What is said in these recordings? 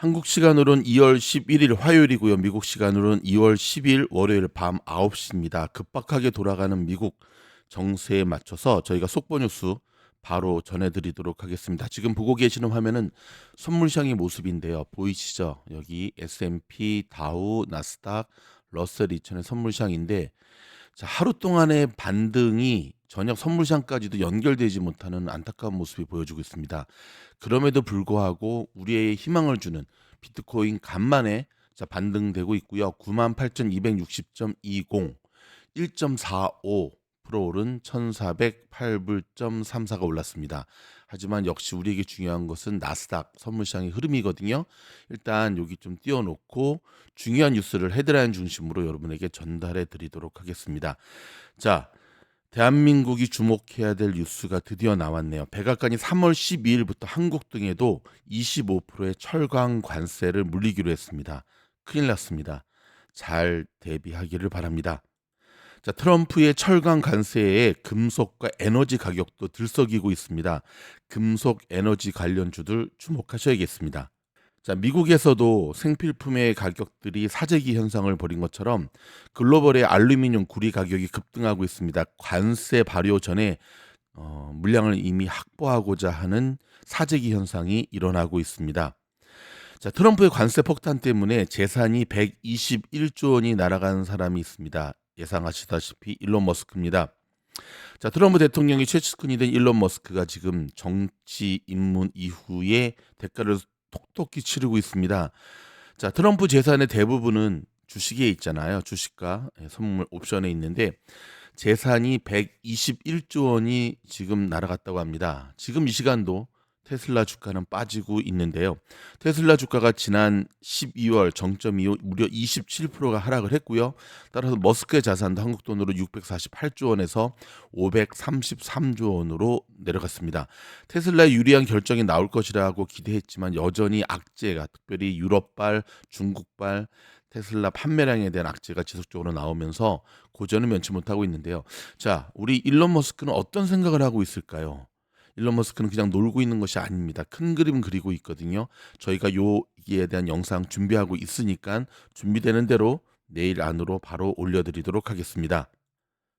한국 시간으로는 2월 11일 화요일이고요. 미국 시간으로는 2월 10일 월요일 밤 9시입니다. 급박하게 돌아가는 미국 정세에 맞춰서 저희가 속보 뉴스 바로 전해드리도록 하겠습니다. 지금 보고 계시는 화면은 선물시장의 모습인데요. 보이시죠? 여기 S&P, 다우, 나스닥, 러셀 2000의 선물시장인데, 자, 하루 동안의 반등이 저녁 선물시장까지도 연결되지 못하는 안타까운 모습이 보여주고 있습니다. 그럼에도 불구하고 우리의 희망을 주는 비트코인 간만에 자, 반등되고 있고요. 98,260.20, 1.45% 오른 1,408불.34가 올랐습니다. 하지만 역시 우리에게 중요한 것은 나스닥 선물시장의 흐름이거든요. 일단 여기 좀 띄워놓고 중요한 뉴스를 헤드라인 중심으로 여러분에게 전달해 드리도록 하겠습니다. 자, 대한민국이 주목해야 될 뉴스가 드디어 나왔네요. 백악관이 3월 12일부터 한국 등에도 25%의 철강 관세를 물리기로 했습니다. 큰일 났습니다. 잘 대비하기를 바랍니다. 자, 트럼프의 철강 관세에 금속과 에너지 가격도 들썩이고 있습니다. 금속 에너지 관련주들 주목하셔야겠습니다. 자, 미국에서도 생필품의 가격들이 사재기 현상을 벌인 것처럼 글로벌의 알루미늄 구리 가격이 급등하고 있습니다. 관세 발효 전에 물량을 이미 확보하고자 하는 사재기 현상이 일어나고 있습니다. 자, 트럼프의 관세 폭탄 때문에 재산이 121조 원이 날아간 사람이 있습니다. 예상하시다시피 일론 머스크입니다. 자, 트럼프 대통령이 최측근이 된 일론 머스크가 지금 정치 입문 이후에 대가를 톡톡히 치르고 있습니다. 자, 트럼프 재산의 대부분은 주식에 있잖아요. 주식과 선물 옵션에 있는데 재산이 121조 원이 지금 날아갔다고 합니다. 지금 이 시간도 테슬라 주가는 빠지고 있는데요. 테슬라 주가가 지난 12월 정점 이후 무려 27%가 하락을 했고요. 따라서 머스크의 자산도 한국 돈으로 648조 원에서 533조 원으로 내려갔습니다. 테슬라의 유리한 결정이 나올 것이라고 기대했지만 여전히 악재가 특별히 유럽발, 중국발 테슬라 판매량에 대한 악재가 지속적으로 나오면서 고전을 면치 못하고 있는데요. 자, 우리 일론 머스크는 어떤 생각을 하고 있을까요? 일론 머스크는 그냥 놀고 있는 것이 아닙니다. 큰 그림 그리고 있거든요. 저희가 여기에 대한 영상 준비하고 있으니까 준비되는 대로 내일 안으로 바로 올려드리도록 하겠습니다.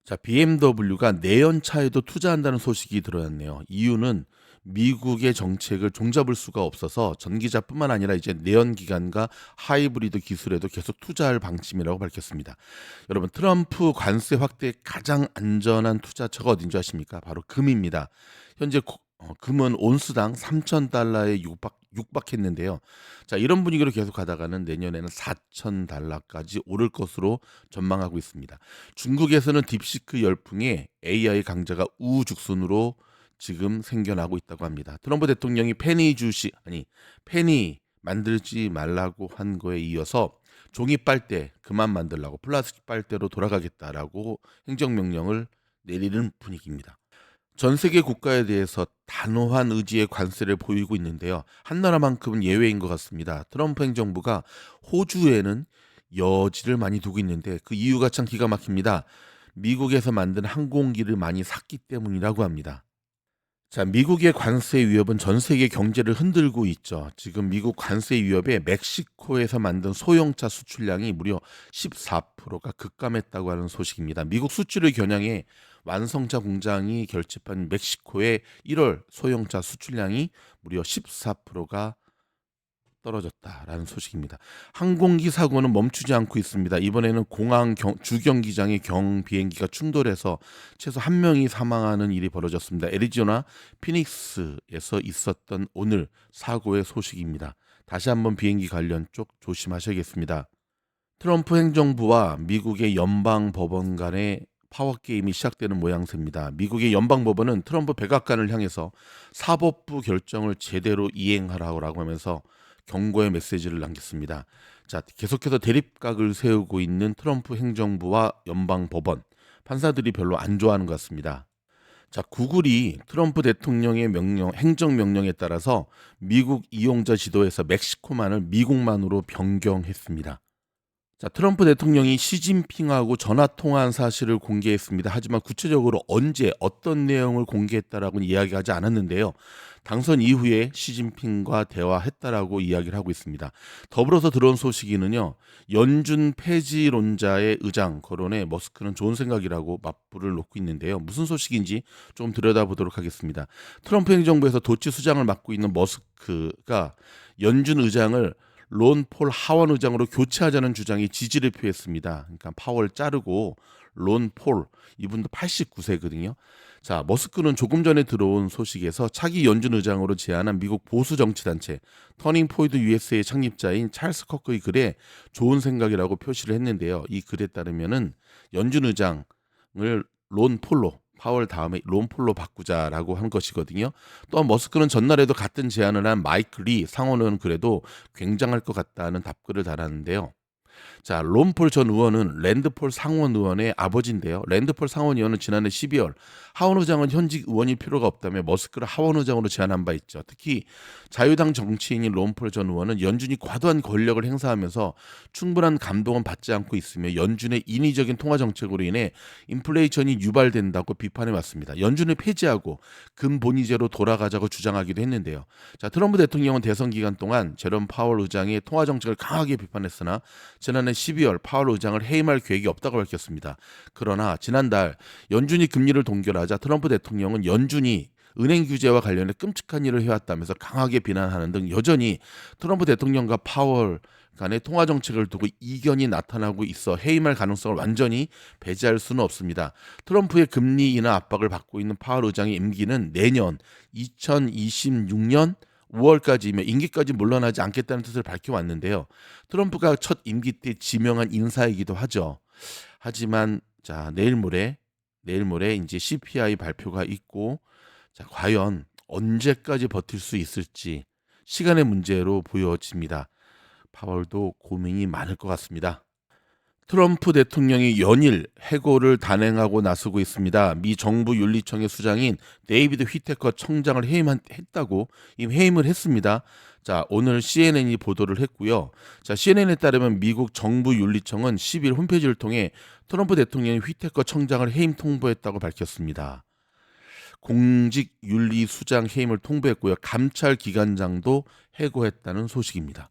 자, BMW가 내연차에도 투자한다는 소식이 들어왔네요. 이유는 미국의 정책을 종잡을 수가 없어서 전기차뿐만 아니라 이제 내연기관과 하이브리드 기술에도 계속 투자할 방침이라고 밝혔습니다. 여러분, 트럼프 관세 확대의 가장 안전한 투자처가 어딘지 아십니까? 바로 금입니다. 현재 금은 온스당 3,000달러에 육박했는데요. 자, 이런 분위기로 계속 가다가는 내년에는 4,000달러까지 오를 것으로 전망하고 있습니다. 중국에서는 딥시크 열풍에 AI 강자가 우후죽순으로 지금 생겨나고 있다고 합니다. 트럼프 대통령이 페니 만들지 말라고 한 거에 이어서 종이 빨대 그만 만들라고 플라스틱 빨대로 돌아가겠다라고 행정명령을 내리는 분위기입니다. 전 세계 국가에 대해서 단호한 의지의 관세를 보이고 있는데요. 한 나라만큼은 예외인 것 같습니다. 트럼프 행정부가 호주에는 여지를 많이 두고 있는데 그 이유가 참 기가 막힙니다. 미국에서 만든 항공기를 많이 샀기 때문이라고 합니다. 자, 미국의 관세 위협은 전 세계 경제를 흔들고 있죠. 지금 미국 관세 위협에 멕시코에서 만든 소형차 수출량이 무려 14%가 급감했다고 하는 소식입니다. 미국 수출을 겨냥해 완성차 공장이 결집한 멕시코의 1월 소형차 수출량이 무려 14%가 떨어졌다라는 소식입니다. 항공기 사고는 멈추지 않고 있습니다. 이번에는 공항 주경기장의 비행기가 충돌해서 최소 한 명이 사망하는 일이 벌어졌습니다. 애리조나 피닉스에서 있었던 오늘 사고의 소식입니다. 다시 한번 비행기 관련 쪽 조심하셔야겠습니다. 트럼프 행정부와 미국의 연방법원 간의 파워게임이 시작되는 모양새입니다. 미국의 연방법원은 트럼프 백악관을 향해서 사법부 결정을 제대로 이행하라고 하면서 경고의 메시지를 남겼습니다. 자, 계속해서 대립각을 세우고 있는 트럼프 행정부와 연방법원 판사들이 별로 안 좋아하는 것 같습니다. 자, 구글이 트럼프 대통령의 행정명령에 따라서 미국 이용자 지도에서 멕시코만을 미국만으로 변경했습니다. 자, 트럼프 대통령이 시진핑하고 전화 통화한 사실을 공개했습니다. 하지만 구체적으로 언제 어떤 내용을 공개했다라고는 이야기하지 않았는데요. 당선 이후에 시진핑과 대화했다라고 이야기를 하고 있습니다. 더불어서 들어온 소식이는요. 연준 폐지론자의 의장 거론에 머스크는 좋은 생각이라고 맞불을 놓고 있는데요. 무슨 소식인지 좀 들여다보도록 하겠습니다. 트럼프 행정부에서 도치 수장을 맡고 있는 머스크가 연준 의장을 론 폴 하원 의장으로 교체하자는 주장에 지지를 표했습니다. 그러니까 파월 자르고 론 폴, 이분도 89세거든요. 자, 머스크는 조금 전에 들어온 소식에서 차기 연준 의장으로 제안한 미국 보수 정치 단체 터닝 포인트 USA의 창립자인 찰스 커크의 글에 좋은 생각이라고 표시를 했는데요. 이 글에 따르면은 연준 의장을 론 폴로, 파월 다음에 론 폴로 바꾸자라고 한 것이거든요. 또한 머스크는 전날에도 같은 제안을 한 마이크 리 상원의원 글에도 굉장할 것 같다는 답글을 달았는데요. 자, 론폴 전 의원은 랜드폴 상원 의원의 아버지인데요. 랜드폴 상원 의원은 지난해 12월 하원 의장은 현직 의원일 필요가 없다며 머스크를 하원 의장으로 제안한 바 있죠. 특히 자유당 정치인인 론폴 전 의원은 연준이 과도한 권력을 행사하면서 충분한 감동은 받지 않고 있으며 연준의 인위적인 통화 정책으로 인해 인플레이션이 유발된다고 비판해 왔습니다. 연준을 폐지하고 근본위제로 돌아가자고 주장하기도 했는데요. 자, 트럼프 대통령은 대선 기간 동안 제롬 파월 의장의 통화 정책을 강하게 비판했으나 지난해 12월 파월 의장을 해임할 계획이 없다고 밝혔습니다. 그러나 지난달 연준이 금리를 동결하자 트럼프 대통령은 연준이 은행 규제와 관련해 끔찍한 일을 해왔다면서 강하게 비난하는 등 여전히 트럼프 대통령과 파월 간의 통화 정책을 두고 이견이 나타나고 있어 해임할 가능성을 완전히 배제할 수는 없습니다. 트럼프의 금리 인하 압박을 받고 있는 파월 의장의 임기는 내년 2026년 5월까지이며 임기까지 물러나지 않겠다는 뜻을 밝혀왔는데요. 트럼프가 첫 임기 때 지명한 인사이기도 하죠. 하지만 자, 내일 모레 이제 CPI 발표가 있고, 자, 과연 언제까지 버틸 수 있을지 시간의 문제로 보여집니다. 파월도 고민이 많을 것 같습니다. 트럼프 대통령이 연일 해고를 단행하고 나서고 있습니다. 미 정부 윤리청의 수장인 데이비드 휘테커 청장을 해임했다고 해임을 했습니다. 자, 오늘 CNN이 보도를 했고요. 자, CNN에 따르면 미국 정부 윤리청은 10일 홈페이지를 통해 트럼프 대통령이 휘테커 청장을 해임 통보했다고 밝혔습니다. 공직 윤리 수장 해임을 통보했고요. 감찰 기관장도 해고했다는 소식입니다.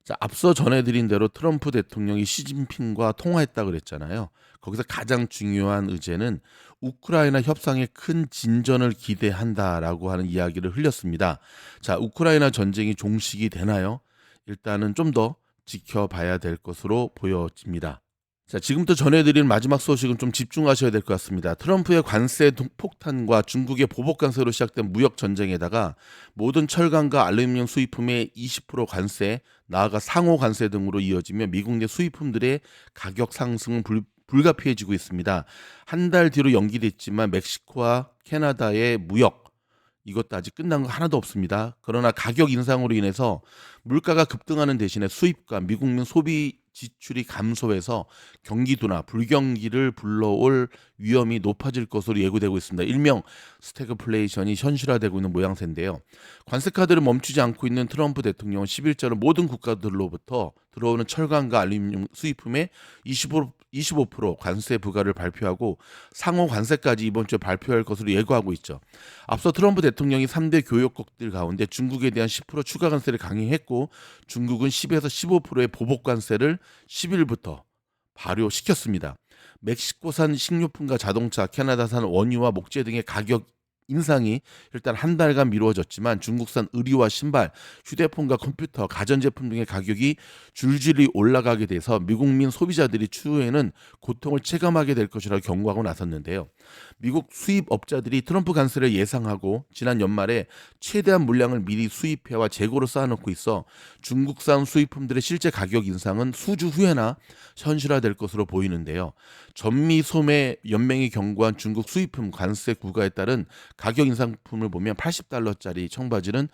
자, 앞서 전해드린 대로 트럼프 대통령이 시진핑과 통화했다 그랬잖아요. 거기서 가장 중요한 의제는 우크라이나 협상에 큰 진전을 기대한다라고 하는 이야기를 흘렸습니다. 자, 우크라이나 전쟁이 종식이 되나요? 일단은 좀 더 지켜봐야 될 것으로 보여집니다. 자, 지금부터 전해드린 마지막 소식은 좀 집중하셔야 될 것 같습니다. 트럼프의 관세 폭탄과 중국의 보복 관세로 시작된 무역 전쟁에다가 모든 철강과 알루미늄 수입품의 20% 관세, 나아가 상호 관세 등으로 이어지며 미국 내 수입품들의 가격 상승은 불가피해지고 있습니다. 한 달 뒤로 연기됐지만 멕시코와 캐나다의 무역, 이것도 아직 끝난 거 하나도 없습니다. 그러나 가격 인상으로 인해서 물가가 급등하는 대신에 수입과 미국민 소비 지출이 감소해서 경기도나 불경기를 불러올 위험이 높아질 것으로 예고되고 있습니다. 일명 스태그플레이션이 현실화되고 있는 모양새인데요. 관세 카드를 멈추지 않고 있는 트럼프 대통령은 10일자로 모든 국가들로부터 들어오는 철강과 알루미늄 수입품에 25% 관세 부과를 발표하고 상호 관세까지 이번 주에 발표할 것으로 예고하고 있죠. 앞서 트럼프 대통령이 3대 교역국들 가운데 중국에 대한 10% 추가 관세를 강행했고 중국은 10에서 15%의 보복 관세를 10일부터 발효시켰습니다. 멕시코산 식료품과 자동차, 캐나다산 원유와 목재 등의 가격 인상이 일단 한 달간 미루어졌지만 중국산 의류와 신발, 휴대폰과 컴퓨터, 가전제품 등의 가격이 줄줄이 올라가게 돼서 미국민 소비자들이 추후에는 고통을 체감하게 될 것이라고 경고하고 나섰는데요. 미국 수입업자들이 트럼프 관세를 예상하고 지난 연말에 최대한 물량을 미리 수입해와 재고로 쌓아놓고 있어 중국산 수입품들의 실제 가격 인상은 수주 후에나 현실화될 것으로 보이는데요. 전미소매 연맹이 경고한 중국 수입품 관세 부과에 따른 가격 인상품을 보면 $80짜리 청바지는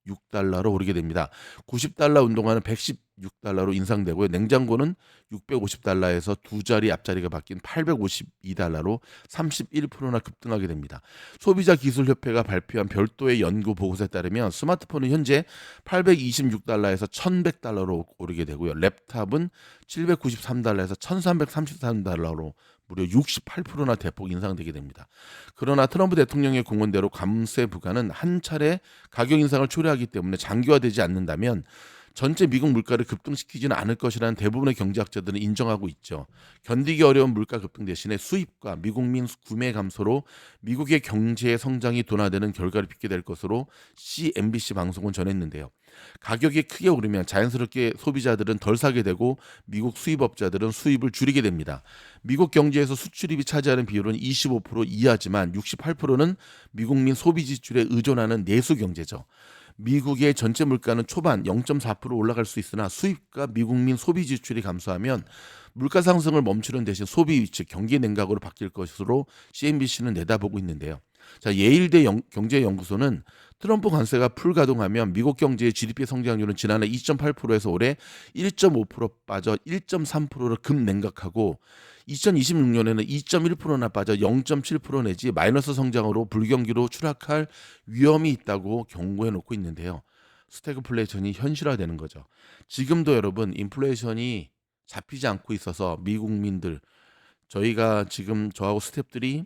$116달러로 오르게 됩니다. $90 운동화는 $116달러로 인상되고요. 냉장고는 $650에서 두 자리 앞자리가 바뀐 $852로 31%나 급등하게 됩니다. 소비자기술협회가 발표한 별도의 연구 보고서에 따르면 스마트폰은 현재 $826에서 $1,100로 오르게 되고요. 랩탑은 $793에서 $1,333로 무려 68%나 대폭 인상되게 됩니다. 그러나 트럼프 대통령의 공언대로 관세 부과는 한 차례 가격 인상을 초래하기 때문에 장기화되지 않는다면 전체 미국 물가를 급등시키지는 않을 것이라는 대부분의 경제학자들은 인정하고 있죠. 견디기 어려운 물가 급등 대신에 수입과 미국민 구매 감소로 미국의 경제 성장이 둔화되는 결과를 빚게 될 것으로 CNBC 방송은 전했는데요. 가격이 크게 오르면 자연스럽게 소비자들은 덜 사게 되고 미국 수입업자들은 수입을 줄이게 됩니다. 미국 경제에서 수출입이 차지하는 비율은 25% 이하지만 68%는 미국민 소비 지출에 의존하는 내수 경제죠. 미국의 전체 물가는 초반 0.4% 올라갈 수 있으나 수입과 미국민 소비 지출이 감소하면 물가 상승을 멈추는 대신 소비 위축, 경기 냉각으로 바뀔 것으로 CNBC는 내다보고 있는데요. 자, 예일대 경제연구소는 트럼프 관세가 풀가동하면 미국 경제의 GDP 성장률은 지난해 2.8%에서 올해 1.5% 빠져 1.3%로 급냉각하고 2026년에는 2.1%나 빠져 0.7% 내지 마이너스 성장으로 불경기로 추락할 위험이 있다고 경고해 놓고 있는데요. 스태그플레이션이 현실화되는 거죠. 지금도 여러분 인플레이션이 잡히지 않고 있어서 미국민들 저희가 지금 저하고 스태프들이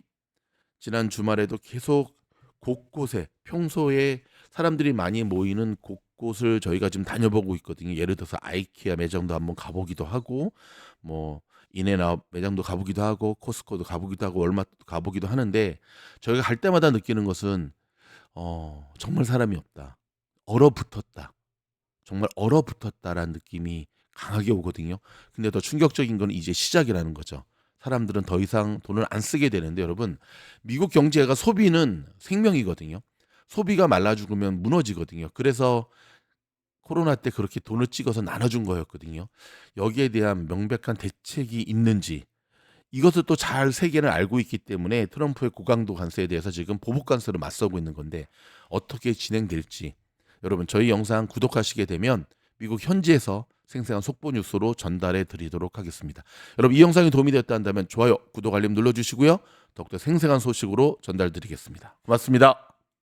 지난 주말에도 계속 곳곳에 평소에 사람들이 많이 모이는 곳곳을 저희가 지금 다녀보고 있거든요. 예를 들어서 아이키아 매장도 한번 가보기도 하고 뭐 인앤아웃 매장도 가보기도 하고 코스코도 가보기도 하고 월마트도 가보기도 하는데 저희가 갈 때마다 느끼는 것은 정말 사람이 없다. 얼어붙었다. 정말 얼어붙었다라는 느낌이 강하게 오거든요. 근데 더 충격적인 건 이제 시작이라는 거죠. 사람들은 더 이상 돈을 안 쓰게 되는데 여러분 미국 경제가 소비는 생명이거든요. 소비가 말라 죽으면 무너지거든요. 그래서 코로나 때 그렇게 돈을 찍어서 나눠준 거였거든요. 여기에 대한 명백한 대책이 있는지 이것을 또 잘 세계는 알고 있기 때문에 트럼프의 고강도 관세에 대해서 지금 보복 관세로 맞서고 있는 건데 어떻게 진행될지 여러분 저희 영상 구독하시게 되면 미국 현지에서 생생한 속보 뉴스로 전달해 드리도록 하겠습니다. 여러분 이 영상이 도움이 되었다 한다면 좋아요, 구독, 알림 눌러주시고요. 더욱더 생생한 소식으로 전달드리겠습니다. 고맙습니다.